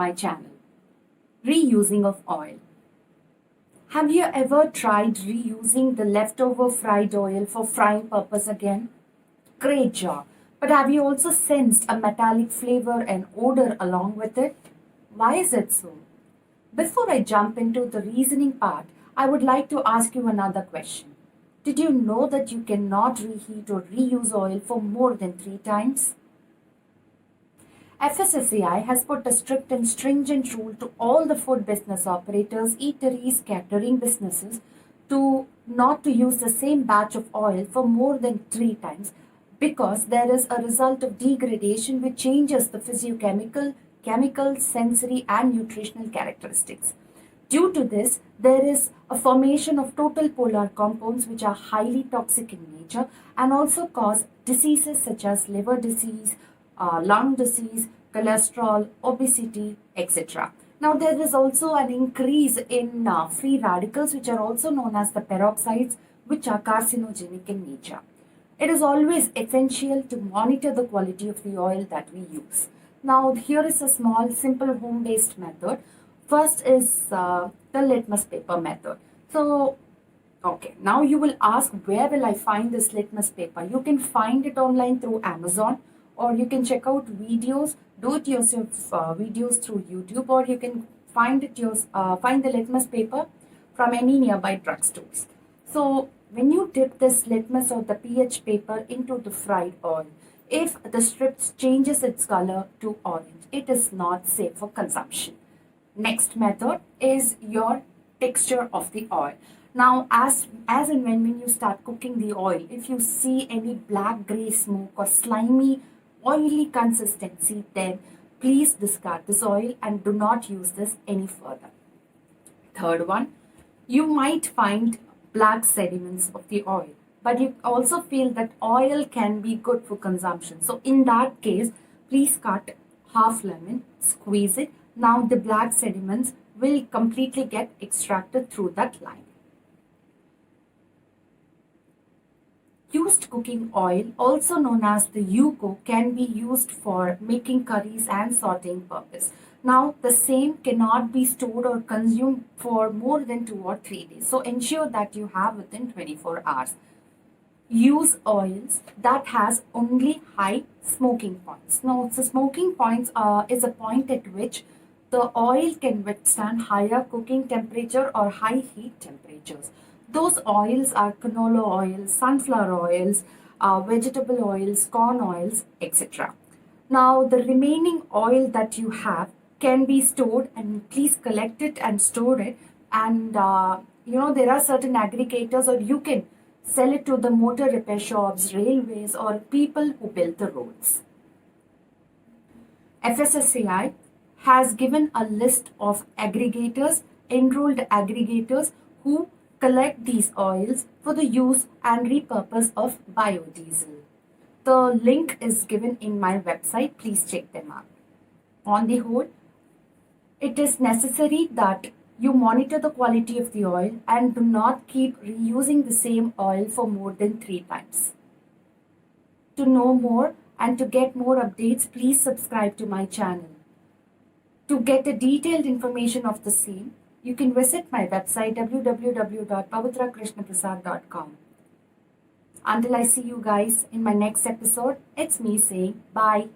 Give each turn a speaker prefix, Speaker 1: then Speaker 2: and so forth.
Speaker 1: my channel. Reusing of oil. Have you ever tried reusing the leftover fried oil for frying purpose again? Great job. But have you also sensed a metallic flavor and odor along with it? Why is it so? Before I jump into the reasoning part, I would like to ask you another question. Did you know that you cannot reheat or reuse oil for more than 3 times? FSSAI has put a strict and stringent rule to all the food business operators, eateries, catering businesses to not to use the same batch of oil for more than 3 times because there is a result of degradation which changes the physiochemical, chemical, sensory and nutritional characteristics. Due to this, there is a formation of total polar compounds which are highly toxic in nature and also cause diseases such as liver disease, lung disease, cholesterol, obesity, etc. Now, there is also an increase in free radicals, which are also known as the peroxides, which are carcinogenic in nature. It is always essential to monitor the quality of the oil that we use. Now, here is a small, simple home-based method. First is the litmus paper method. So, okay, now you will ask, where will I find this litmus paper? You can find it online through Amazon, or you can check out videos, do it yourself videos through YouTube, or you can find the litmus paper from any nearby drugstores. So when you dip this litmus or the pH paper into the fried oil, if the strips changes its color to orange, it is not safe for consumption. Next method is your texture of the oil. Now, as and when you start cooking the oil, if you see any black gray smoke or slimy oily consistency, then please discard this oil and do not use this any further. Third one, you might find black sediments of the oil, but you also feel that oil can be good for consumption. So in that case, please cut half lemon, squeeze it. Now the black sediments will completely get extracted through that line. Used cooking oil, also known as the UCO, can be used for making curries and sauteing purpose. Now, the same cannot be stored or consumed for more than 2 or 3 days. So, ensure that you have within 24 hours. Use oils that has only high smoking points. Now, the smoking points is a point at which the oil can withstand higher cooking temperature or high heat temperatures. Those oils are canola oils, sunflower oils, vegetable oils, corn oils, etc. Now, the remaining oil that you have can be stored, and please collect it and store it. And there are certain aggregators, or you can sell it to the motor repair shops, railways, or people who build the roads. FSSAI has given a list of aggregators, enrolled aggregators who collect these oils for the use and repurpose of biodiesel. The link is given in my website. Please check them out. On the whole, it is necessary that you monitor the quality of the oil and do not keep reusing the same oil for more than 3 times. To know more and to get more updates, please subscribe to my channel. To get a detailed information of the same, you can visit my website www.pavitrakrishnaprasad.com. Until I see you guys in my next episode, it's me saying bye.